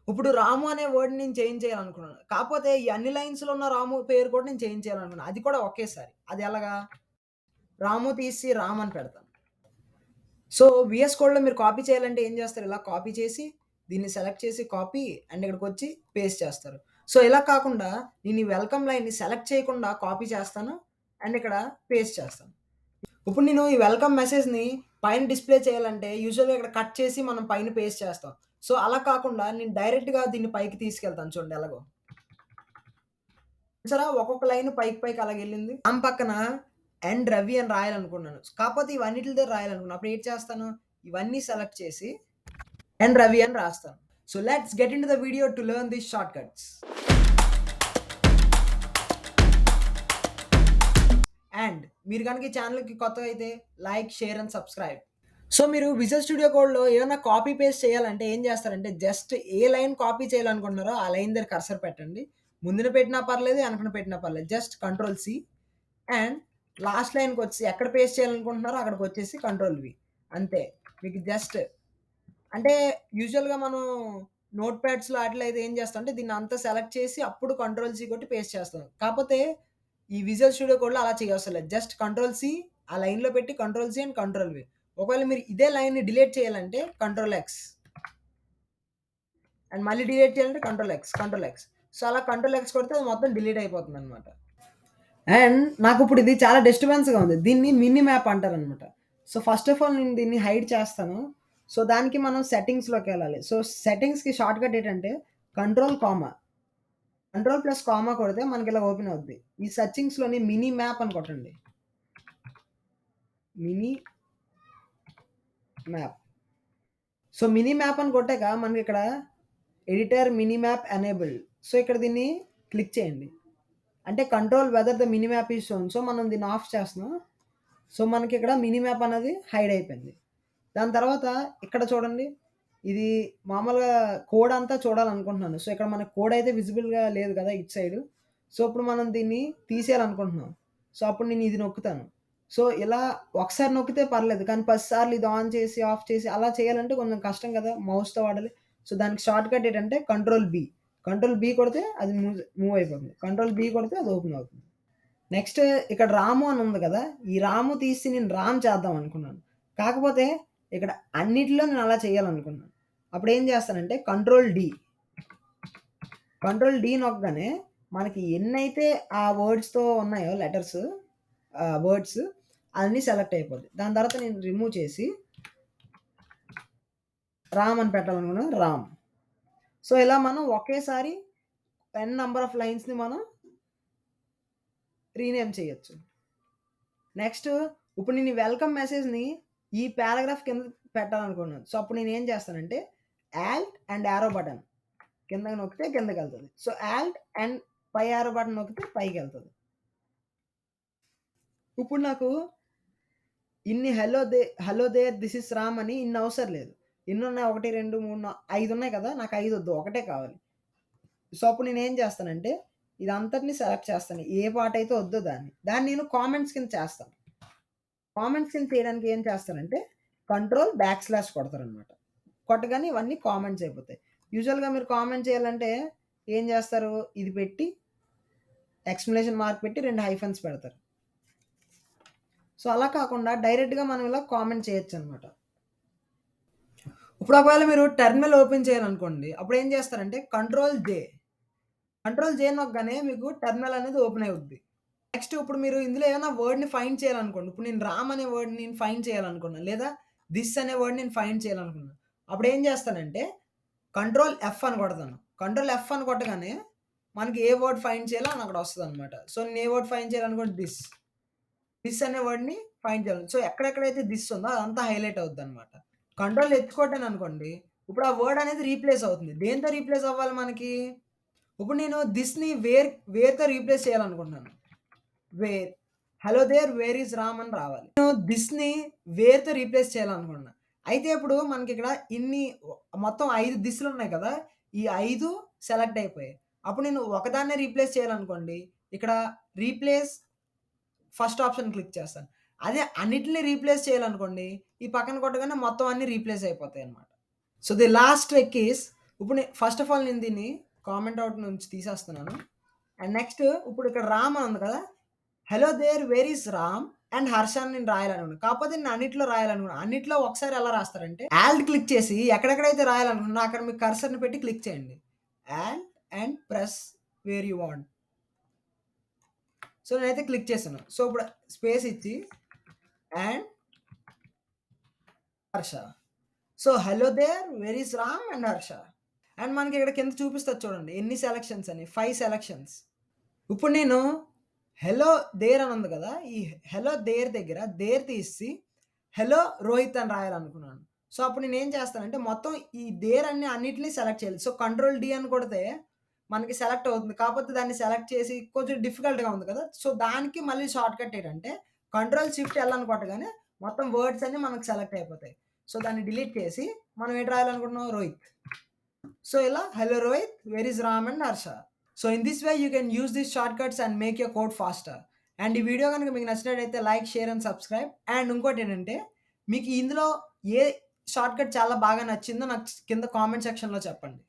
ఇప్పుడు రాము అనే వర్డ్‌ని నేను చేంజ్ చేయాలనుకున్నాను. కాపోతే ఈ అన్ని లైన్స్‌లో ఉన్న రాము పేరు కూడా నేను చేంజ్ చేయాలనుకున్నాను. అది కూడా ఒకేసారి. అది ఎలాగా? రాము తీసి రామ్ అని పెడతాను. సో, వీఎస్ కోడ్‌లో మీరు కాపీ చేయాలంటే ఏం చేస్తారు? ఇలా కాపీ చేసి, దీన్ని సెలెక్ట్ చేసి కాపీ అండ్ ఇక్కడికొచ్చి పేస్ట్ చేస్తారు. సో, ఇలా కాకుండా నేను ఈ వెల్కమ్ లైన్‌ని సెలెక్ట్ చేయకుండా కాపీ చేస్తాను. అండ్ ఇక్కడ పేస్ట్ చేస్తాను. ఇప్పుడు నేను ఈ వెల్కమ్ మెసేజ్‌ని పైన డిస్‌ప్లే చేయాలంటే యూజువల్‌గా ఇక్కడ కట్ చేసి మనం పైన పేస్ట్ చేస్తాం. సో, అలా కాకుండా నేను డైరెక్ట్‌గా దీన్ని పైకి తీసుకెళ్తాను చూడండి ఎలాగో. చూసారా? ఒక్కొక్క లైన్ పైకి పైకి అలాగెళ్ళింది. రామ్ పక్కన ఎండ్ రవి అని రాయాలనుకున్నాను. కాపోతే ఇవన్నిట్లి దగ్గర రాయాలనుకున్నాను. అప్పుడు ఏటి చేస్తాను? ఇవన్నీ సెలెక్ట్ చేసి ఎండ్ రవి అని రాస్తాను. So, let's get into the video to learn these short cuts. And మీరు గనుక ఈ ఛానెల్‌కి కొత్తగా అయితే like, share and subscribe. So, మీరు విజువల్ స్టూడియో కోడ్‌లో ఏమన్నా కాపీ పేస్ట్ చేయాలంటే ఏం చేస్తారంటే జస్ట్ ఏ లైన్ కాపీ చేయాలనుకుంటున్నారో ఆ లైన్ దగ్గర కర్సర్ పెట్టండి. ముందున పెట్టినా పర్లేదు, వెనకన పెట్టినా పర్లేదు. Just control C and last లైన్‌కొచ్చి ఎక్కడ పేస్ట్ చేయాలనుకుంటున్నారో అక్కడికొచ్చేసి కంట్రోల్ వి. అంతే. మీకు జస్ట్ అంటే యూజువల్‌గా మనం నోట్ ప్యాడ్స్‌లో ఆటిలో అయితే ఏం చేస్తామంటే దీన్ని అంతా సెలెక్ట్ చేసి అప్పుడు కంట్రోల్ సి కొట్టి పేస్ట్ చేస్తాం. కాపోతే ఈ విజువల్ స్టూడియో కోడ్‌లో అలా చేయవసరం లేదు. జస్ట్ కంట్రోల్ సి ఆ లైన్‌లో పెట్టి control C and control V. ఒకవేళ మీరు ఇదే లైన్‌ని డిలీట్ చేయాలంటే కంట్రోల్ ఎక్స్. అండ్ మళ్ళీ డిలీట్ చేయాలంటే control X, control X. So, అలా కంట్రోల్ ఎక్స్ కొడితే అది మొత్తం డిలీట్ అయిపోతుందనమాట. అండ్ నాకిప్పుడు ఇది చాలా డిస్టర్బెన్స్‌గా ఉంది. దీన్ని మినీ మ్యాప్ అంటారనమాట. సో, ఫస్ట్ ఆఫ్ ఆల్ నేను దీన్ని హైడ్ చేస్తాను. సో, దానికి మనం సెట్టింగ్స్‌లోకెళ్ళాలి. సో, సెట్టింగ్స్‌కి షార్ట్‌కట్ ఏంటంటే control, comma. Control plus comma కొడితే మనకిలా ఓపెన్ అవుద్ది. ఈ సెర్చింగ్స్‌లోని మినీ మ్యాప్ అని కొట్టండి. Mini map. So, mini map అని కొట్టాక మనకిక్కడ editor mini map enabled. So, ఇక్కడ దీన్ని క్లిక్ చేయండి. అంటే control whether the mini map is shown. So, మనం దీన్ని ఆఫ్ చేస్తున్నాం. సో, మనకిక్కడ మినీ మ్యాప్ అనేది హైడ్ అయిపోయింది. దాని తర్వాత ఇక్కడ చూడండి. ఇది మామూలుగా కోడ్ అంతా చూడాలనుకుంటున్నాను. సో, ఇక్కడ మనకు కోడ్ అయితే విజిబుల్‌గా లేదు కదా! ఇటు సైడు. సో, ఇప్పుడు మనం దీన్ని తీసేయాలనుకుంటున్నాం. సో, అప్పుడు నేను ఇది నొక్కుతాను. సో, ఇలా ఒకసారి నొక్కితే పర్లేదు. కానీ 10 సార్లు ఇది ఆన్ చేసి, ఆఫ్ చేసి అలా చేయాలంటే కొంచెం కష్టం కదా! మౌస్‌తో వాడాలి. సో, దానికి షార్ట్‌కట్ ఏంటంటే కంట్రోల్ బీ. కంట్రోల్ బీ కొడితే అది మూవ్ అయిపోతుంది. కంట్రోల్ బీ కొడితే అది ఓపెన్ అవుతుంది. నెక్స్ట్ ఇక్కడ రాము అని ఉంది కదా! ఈ రాము తీసి నేను రామ్ చేద్దాం అనుకున్నాను. కాకపోతే ఇక్కడ అన్నిటిలో నేను అలా చేయాలనుకున్నాను. అప్పుడేం చేస్తానంటే కంట్రోల్ డి. కంట్రోల్ డి నొక్కగానే మనకి ఎన్నైతే ఆ వర్డ్స్‌తో ఉన్నాయో లెటర్స్ వర్డ్స్ అన్నీ సెలెక్ట్ అయిపోద్ది. దాని తర్వాత నేను రిమూవ్ చేసి రామ్ అని పెట్టాలనుకున్నాను. రామ్. సో, ఇలా మనం ఒకేసారి ఎన్ నంబర్ ఆఫ్ లైన్స్‌ని మనం రీనేమ్ చేయొచ్చు. నెక్స్ట్ ఇప్పుడు నేను ఈ వెల్కమ్ మెసేజ్‌ని ఈ పారాగ్రాఫ్ కింద పెట్టాలనుకున్నాను. సో, అప్పుడు నేనేం చేస్తానంటే ఆల్ట్ అండ్ యారో బటన్ కిందకి నొక్కితే కిందకెళ్తది. సో, ఆల్ట్ అండ్ పై యారో బటన్ నొక్కితే పైకెళ్తది. ఇప్పుడు నాకు ఇన్ని hello there this is Ram అని ఇన్ని అవసరం లేదు. ఎన్నున్నాయి 1, 2, 3, 5 ఉన్నాయి కదా! నాకు 5 వద్దు. ఒకటే కావాలి. సో, అప్పుడు నేనేం చేస్తానంటే ఇదంతటిని సెలెక్ట్ చేస్తాను. ఏ పాటైతే వద్దో దాన్ని. దాన్ని నేను కామెంట్స్ కింద చేస్తాను. కామెంట్స్ కింద చేయడానికి ఏం చేస్తానంటే కంట్రోల్ బ్యాక్ స్లాష్ కొడతారనమాట. కొట్టగానే ఇవన్నీ కామెంట్స్ అయిపోతాయి. యూజువల్‌గా మీరు కామెంట్ చేయాలంటే ఏం చేస్తారు? ఇది పెట్టి ఎక్స్‌క్లమేషన్ మార్క్ పెట్టి 2 హైఫన్స్ పెడతారు. సో, అలా కాకుండా డైరెక్ట్‌గా మనం ఇలా కామెంట్ చేయొచ్చనమాట. ఇప్పుడు ఒకవేళ మీరు టెర్మినల్ ఓపెన్ చేయాలనుకోండి. అప్పుడేం చేస్తారంటే కంట్రోల్ జే. కంట్రోల్ జే నొక్కగానే మీకు టెర్మినల్ అనేది ఓపెన్ అవుద్ది. నెక్స్ట్ ఇప్పుడు మీరు ఇందులో ఏమైనా వర్డ్‌ని ఫైండ్ చేయాలనుకోండి. ఇప్పుడు నేను రామ్ అనే వర్డ్‌ని నేను ఫైండ్ చేయాలనుకున్నా. లేదా థిస్ అనే వర్డ్‌ని నేను ఫైండ్ చేయాలనుకున్నా. అప్పుడేం చేస్తానంటే కంట్రోల్ ఎఫ్ అని కొడతాను. కంట్రోల్ ఎఫ్ అని కొట్టగానే మనకి ఏ వర్డ్ ఫైండ్ చేయాలో అని అక్కడ వస్తదనమాట. సో, నేను ఏ వర్డ్ ఫైండ్ చేయాలనుకోండి థిస్. థిస్ అనే వర్డ్‌ని ఫైండ్ చేయాలి. సో, ఎక్కడెక్కడైతే థిస్ ఉందో అదంతా హైలైట్ అవుద్దనమాట. కంట్రోల్ హెచ్ కొట్టాననుకోండి. ఇప్పుడు ఆ వర్డ్ అనేది రీప్లేస్ అవుతుంది. దేనితో రీప్లేస్ అవ్వాలి మనకి? ఇప్పుడు నేను థిస్‌ని వేర్‌తో రీప్లేస్ చేయాలనుకుంటున్నాను. Where. Hello there where is Ram అని రావాలి. నేను థిస్‌ని వేర్‌తో రీప్లేస్ చేయాలనుకుంటున్నా. అయితే ఇప్పుడు మనకిక్కడ ఇన్ని మొత్తం 5 థిస్‌లున్నాయి కదా! ఈ 5 సెలెక్ట్ అయిపోయాయి. అప్పుడు నేను ఒకదాన్నే రీప్లేస్ చేయాలనుకోండి. ఇక్కడ రీప్లేస్ ఫస్ట్ ఆప్షన్ క్లిక్ చేస్తాను. అదే అన్నిటిని రీప్లేస్ చేయాలనుకోండి. ఈ పక్కన కొట్టగానే మొత్తం అన్నీ రీప్లేస్ అయిపోతాయన్నమాట. So, the last trick is ఇప్పుడు ఫస్ట్ ఆఫ్ ఆల్ నేను దీన్ని కామెంట్ ఔట్ నుంచి తీసేస్తున్నాను. అండ్ నెక్స్ట్ ఇప్పుడు ఇక్కడ రామ్ అని ఉంది కదా! Hello there where is Ram and Harsha అని నేను రాయాలనుకున్నా. కాకపోతే నేను అన్నిట్లో రాయాలనుకున్నా. అన్నిట్లో ఒకసారి ఎలా రాస్తారంటే ఆల్ట్ క్లిక్ చేసి ఎక్కడెక్కడైతే రాయాలనుకున్నా అక్కడ మీ కర్సర్‌ని పెట్టి క్లిక్ చేయండి. Alt and press where you want. So, నేనైతే క్లిక్ చేశాను. సో, ఇప్పుడు స్పేస్ ఇచ్చి and Harsha. So, hello there where is Ram and Harsha. And మనకి ఇక్కడ కింద చూపిస్తది చూడండి. ఎన్ని సెలక్షన్స్ అని 5 సెలక్షన్స్. ఇప్పుడు నేను హలో దేర్ అని ఉంది కదా! ఈ హలో దేర్ దగ్గర దేర్ తీసి హలో రోహిత్ అని రాయాలనుకున్నాను. సో, అప్పుడు నేనేం చేస్తానంటే మొత్తం ఈ దేర్ అన్నిటిని సెలెక్ట్ చేయాలి. సో, కంట్రోల్ డి అని కొడితే మనకి సెలెక్ట్ అవుతుంది. కాకపోతే దాన్ని సెలెక్ట్ చేసి కొంచెం డిఫికల్ట్‌గా ఉంది కదా! సో, దానికి మళ్ళీ షార్ట్‌కట్ ఏంటంటే కంట్రోల్ షిఫ్ట్ ఎల్ అని కొట్టగానే మొత్తం వర్డ్స్ అన్నీ మనకు సెలెక్ట్ అయిపోతాయి. సో, దాన్ని డిలీట్ చేసి మనం ఏంటి రాయాలనుకుంటున్నాం రోహిత్. సో, ఇలా hello Rohit where is Ram and Harsha. So, in this way you can use these shortcuts and make your code faster. And ఈ వీడియో గనుక మీకు నచ్చినట్టయితే like, share and subscribe. And ఇంకోటేంటంటే మీకు ఇందులో ఏ షార్ట్‌కట్ చాలా బాగా నచ్చిందో నాకు కింద కామెంట్ సెక్షన్‌లో చెప్పండి.